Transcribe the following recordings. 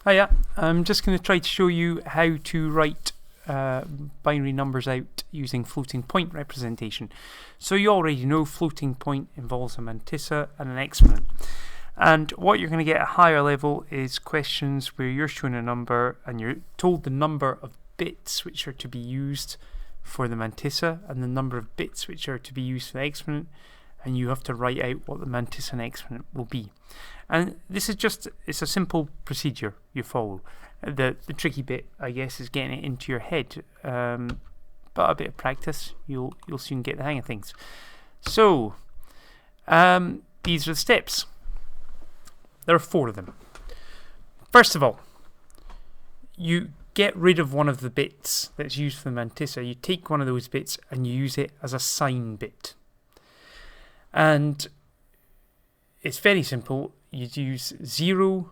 Hiya, I'm just going to try to show you how to write binary numbers out using floating point representation. So you already know floating point involves a mantissa and an exponent. And what you're going to get at higher level is questions where you're shown a number and you're told the number of bits which are to be used for the mantissa and the number of bits which are to be used for the exponent, and you have to write out what the mantissa and exponent will be. And this is it's a simple procedure you follow. The tricky bit, I guess, is getting it into your head. But a bit of practice, you'll soon get the hang of things. So, these are the steps. There are 4 of them. First of all, you get rid of one of the bits that's used for the mantissa. You take one of those bits and you use it as a sign bit. And it's very simple. You'd use 0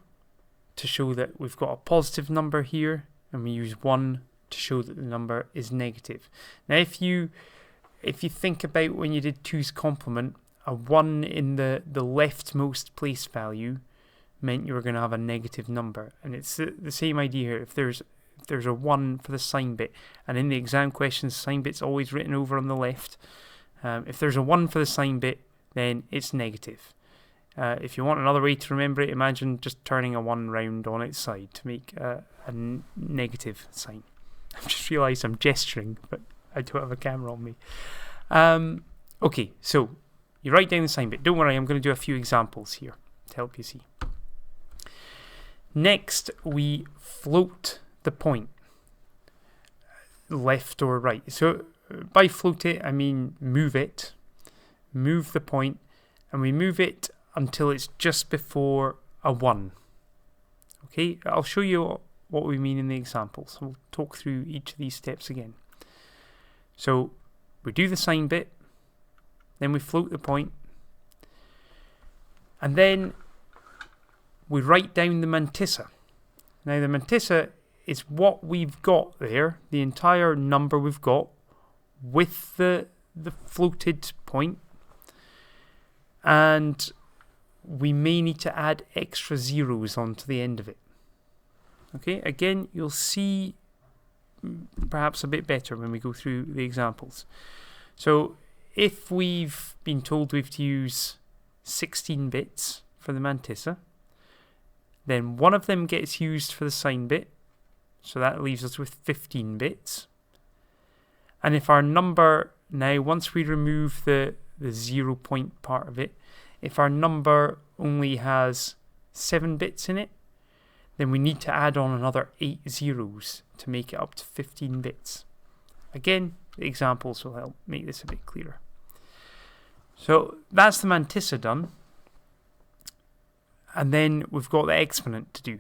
to show that we've got a positive number here, and we use 1 to show that the number is negative. Now, if you think about when you did 2's complement, a 1 in the leftmost place value meant you were going to have a negative number, and it's the same idea here. If there's a 1 for the sign bit, and in the exam questions, sign bit's always written over on the left. If there's a 1 for the sign bit, then it's negative. If you want another way to remember it, imagine just turning a 1 round on its side to make a negative sign. I've just realised I'm gesturing, but I don't have a camera on me. Okay, so you write down the sign bit. Don't worry, I'm going to do a few examples here to help you see. Next, we float the point, left or right. So by float it, I mean move it, move the point, and we move it until it's just before a 1. Okay, I'll show you what we mean in the example. So we'll talk through each of these steps again. So we do the sign bit, then we float the point, and then we write down the mantissa. Now the mantissa is what we've got there, the entire number we've got with the floated point, and we may need to add extra zeros onto the end of it. Okay, again, you'll see perhaps a bit better when we go through the examples. So if we've been told we have to use 16 bits for the mantissa, then one of them gets used for the sign bit, so that leaves us with 15 bits. And if our number, now once we remove the 0 point part of it, if our number only has 7 bits in it, then we need to add on another 8 zeros to make it up to 15 bits. Again, the examples will help make this a bit clearer. So that's the mantissa done. And then we've got the exponent to do.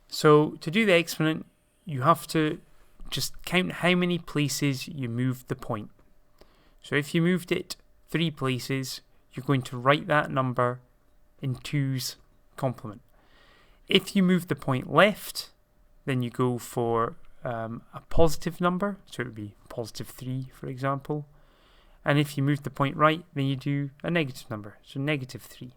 So to do the exponent, you have to just count how many places you moved the point. So if you moved it 3 places, you're going to write that number in 2's complement. If you move the point left, then you go for a positive number, so it would be positive 3, for example. And if you move the point right, then you do a negative number, so negative 3.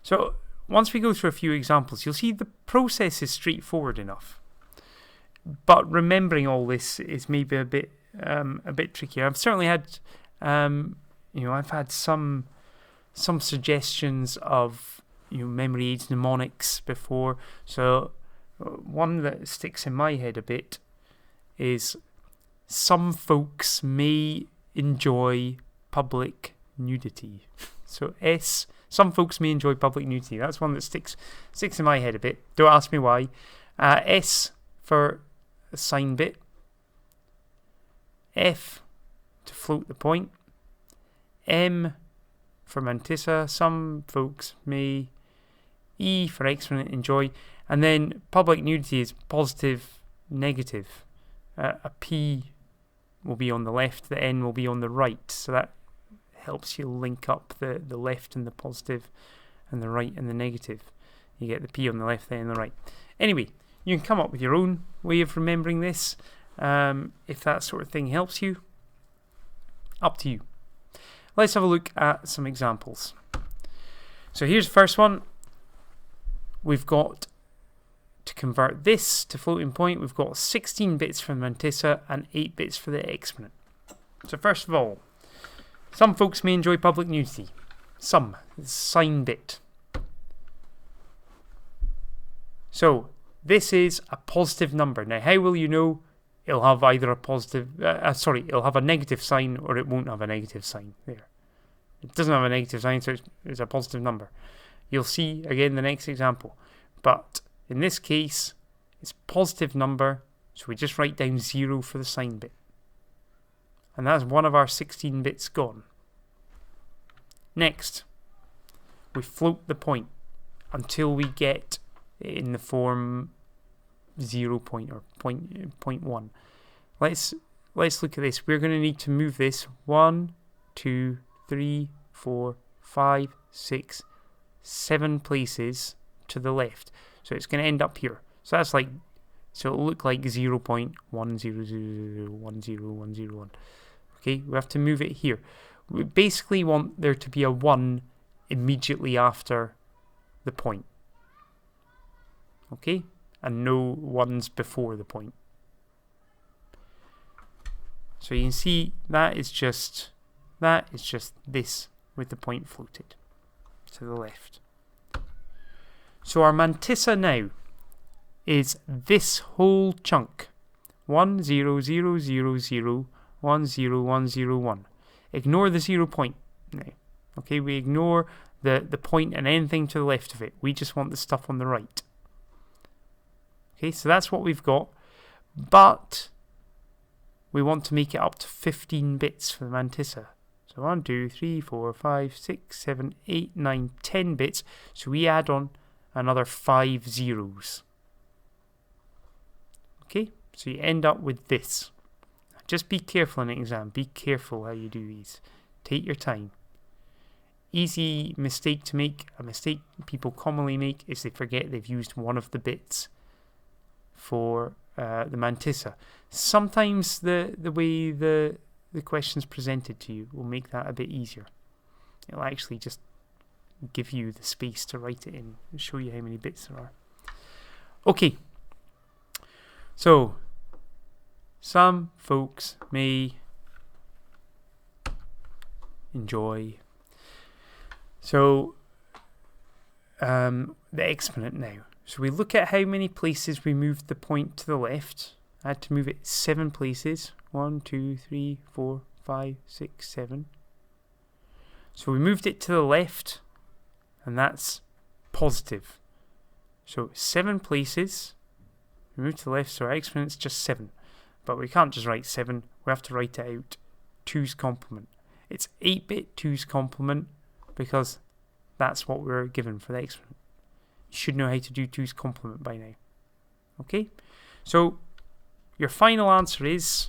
So once we go through a few examples, you'll see the process is straightforward enough. But remembering all this is maybe a bit trickier. I've certainly had, I've had some suggestions of memory aids mnemonics before. So one that sticks in my head a bit is some folks may enjoy public nudity. So some folks may enjoy public nudity. That's one that sticks in my head a bit. Don't ask me why. S for a sign bit. F to float the point. M for mantissa. Some folks may. E for exponent, enjoy. And then public nudity is positive, negative. A P will be on the left. The N will be on the right. So that helps you link up the left and the positive and the right and the negative. You get the P on the left, the N on the right. Anyway, you can come up with your own way of remembering this. If that sort of thing helps you, up to you. Let's have a look at some examples. So here's the first one. We've got to convert this to floating point, we've got 16 bits for the mantissa and 8 bits for the exponent. So first of all, some folks may enjoy public nudity. Some. It's sign bit. So this is a positive number. Now how will you know? It'll have either a positive, it'll have a negative sign or it won't have a negative sign there. It doesn't have a negative sign, so it's a positive number. You'll see again the next example. But in this case, it's positive number, so we just write down 0 for the sign bit. And that's one of our 16 bits gone. Next, we float the point until we get it in the form 0 point or point 1. Let's look at this. We're going to need to move this 1, 2, 3, 4, 5, 6, 7 places to the left. So it's going to end up here. So that's like, so it'll look like 0.100010101. Okay, we have to move it here. We basically want there to be a 1 immediately after the point. Okay, and no 1s before the point. So you can see that is just this with the point floated to the left. So our mantissa now is this whole chunk 10000101101. Ignore the 0 point now. Okay, we ignore the point and anything to the left of it. We just want the stuff on the right. Okay, so that's what we've got, but we want to make it up to 15 bits for the mantissa. So 1, 2, 3, 4, 5, 6, 7, 8, 9, 10 bits. So we add on another 5 zeros. Okay, so you end up with this. Just be careful in an exam. Be careful how you do these. Take your time. Easy mistake to make. A mistake people commonly make is they forget they've used one of the bits for the mantissa. Sometimes the way the question's presented to you will make that a bit easier. It'll actually just give you the space to write it in and show you how many bits there are. Okay, so some folks may enjoy the exponent now. So we look at how many places we moved the point to the left. I had to move it 7 places. 1, 2, 3, 4, 5, 6, 7. So we moved it to the left, and that's positive. So 7 places. We moved to the left, so our exponent's just 7. But we can't just write 7. We have to write it out 2's complement. It's 8-bit 2's complement because that's what we're given for the exponent. You should know how to do 2's complement by now. Okay? So your final answer is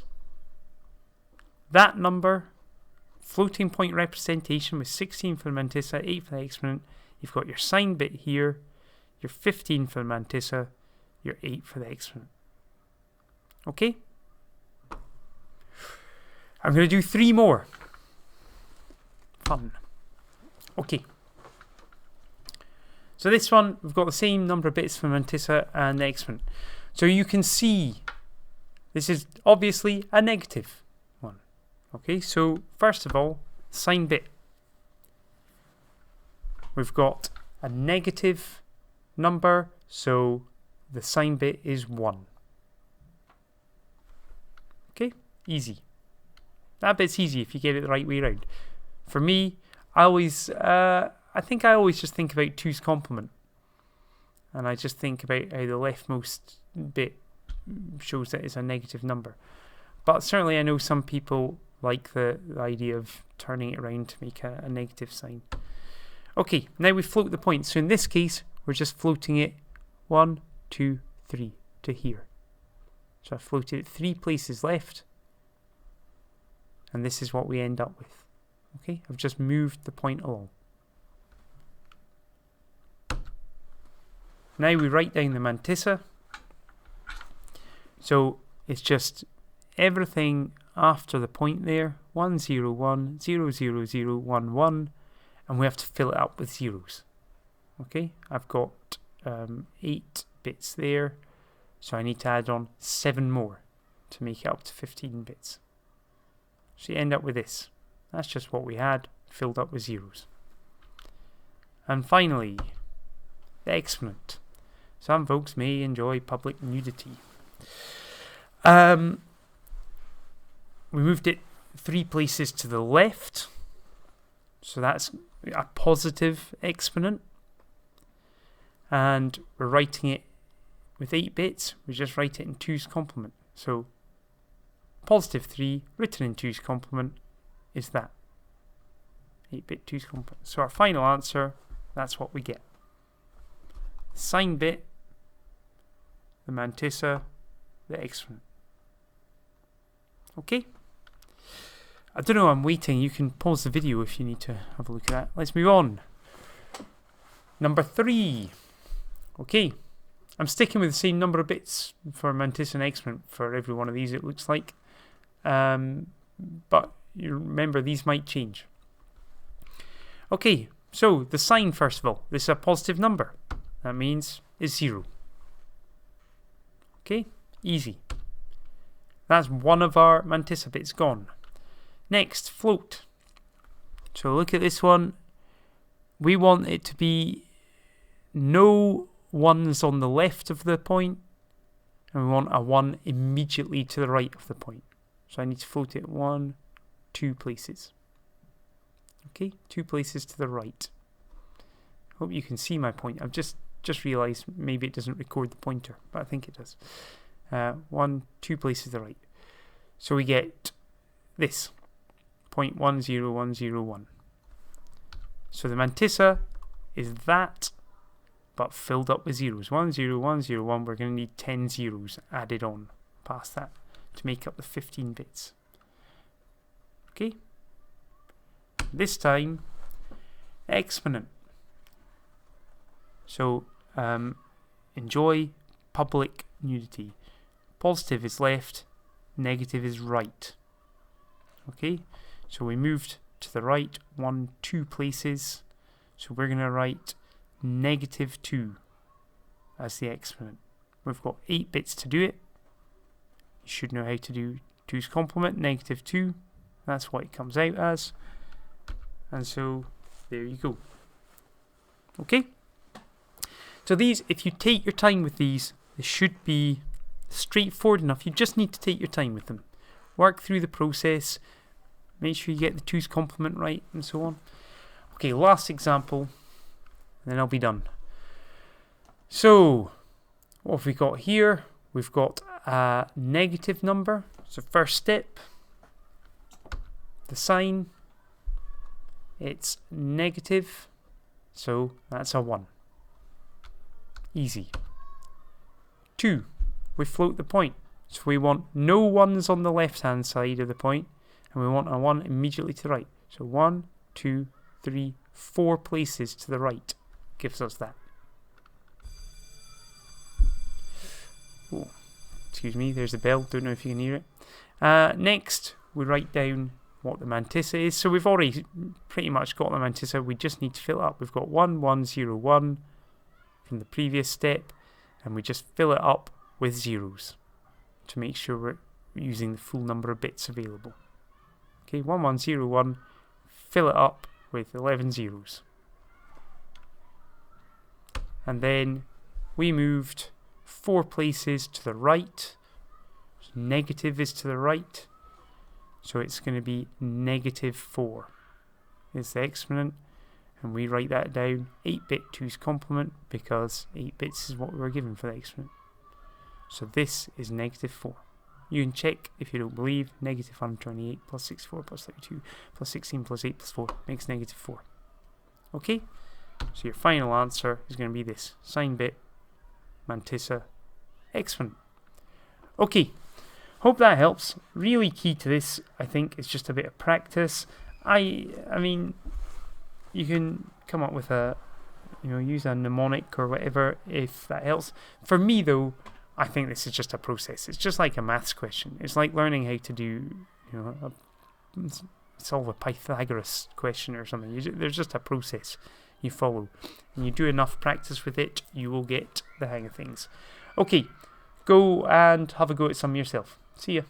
that number, floating point representation with 16 for the mantissa, 8 for the exponent. You've got your sign bit here, your 15 for the mantissa, your 8 for the exponent. Okay? I'm going to do 3 more. Fun. Okay. So this one, we've got the same number of bits for mantissa and the exponent. So you can see this is obviously a negative one. Okay, so first of all, sign bit. We've got a negative number, so the sign bit is 1. Okay, easy. That bit's easy if you get it the right way around. For me, I think I always just think about 2's complement. And I just think about how the leftmost bit shows that it's a negative number. But certainly I know some people like the idea of turning it around to make a negative sign. Okay, now we float the point. So in this case, we're just floating it 1, 2, 3 to here. So I floated it 3 places left. And this is what we end up with. Okay, I've just moved the point along. Now we write down the mantissa. So it's just everything after the point there, 1, 0, 1, 0, 0, 0, 1, 1, and we have to fill it up with zeros. Okay, I've got 8 bits there. So I need to add on 7 more to make it up to 15 bits. So you end up with this. That's just what we had, filled up with zeros. And finally, the exponent. Some folks may enjoy public nudity. We moved it 3 places to the left. So that's a positive exponent. And we're writing it with 8 bits. We just write it in 2's complement. So positive 3 written in 2's complement is that. 8-bit 2's complement. So our final answer, that's what we get. The sign bit, the mantissa, the exponent. Okay? I don't know, I'm waiting. You can pause the video if you need to have a look at that. Let's move on. Number 3. Okay. I'm sticking with the same number of bits for mantissa and exponent for every one of these, it looks like. But you remember, these might change. Okay, so the sign first of all. This is a positive number. That means it's 0. Okay, easy. That's one of our mantissa bits gone. Next, float. So look at this one. We want it to be no 1s on the left of the point, and we want a 1 immediately to the right of the point. So I need to float it 1, 2 places. Okay, 2 places to the right. Hope you can see my point. I've just realised maybe it doesn't record the pointer, but I think it does. 1, 2 places to the right. So we get this. 0.10101. So the mantissa is that, but filled up with zeros. 10101. We're going to need 10 zeros added on past that to make up the 15 bits. Okay. This time, exponent. So enjoy public nudity. Positive is left, negative is right. Okay. So we moved to the right 1, 2 places. So we're going to write -2 as the exponent. We've got 8 bits to do it. You should know how to do 2's complement, -2. That's what it comes out as. And so there you go. Okay? So these, if you take your time with these, they should be straightforward enough. You just need to take your time with them. Work through the process. Make sure you get the 2's complement right and so on. Okay, last example, and then I'll be done. So, what have we got here? We've got a negative number. So first step, the sign, it's negative, so that's a 1. Easy. 2, we float the point. So we want no 1s on the left hand side of the point, and we want a 1 immediately to the right. So 1, 2, 3, 4 places to the right gives us that. Oh, excuse me, there's a bell, don't know if you can hear it. Next, we write down what the mantissa is. So we've already pretty much got the mantissa, we just need to fill it up. We've got 1, 1, 0, 1 from the previous step, and we just fill it up with zeros to make sure we're using the full number of bits available. Okay, 1, 1, 0, 1, fill it up with 11 zeros. And then we moved 4 places to the right. Negative is to the right, so it's going to be -4 is the exponent, and we write that down 8-bit 2's complement because 8 bits is what we were given for the exponent. So this is -4. You can check if you don't believe. -128 plus 64 plus 32 plus 16 plus 8 plus 4 makes -4. Okay? So your final answer is going to be this. Sign bit, mantissa, exponent. Okay. Hope that helps. Really key to this, I think, is just a bit of practice. I mean, you can come up with use a mnemonic or whatever if that helps. For me, though, I think this is just a process. It's just like a maths question. It's like learning how to do, solve a Pythagoras question or something. There's just a process you follow. And you do enough practice with it, you will get the hang of things. Okay, go and have a go at some yourself. See ya.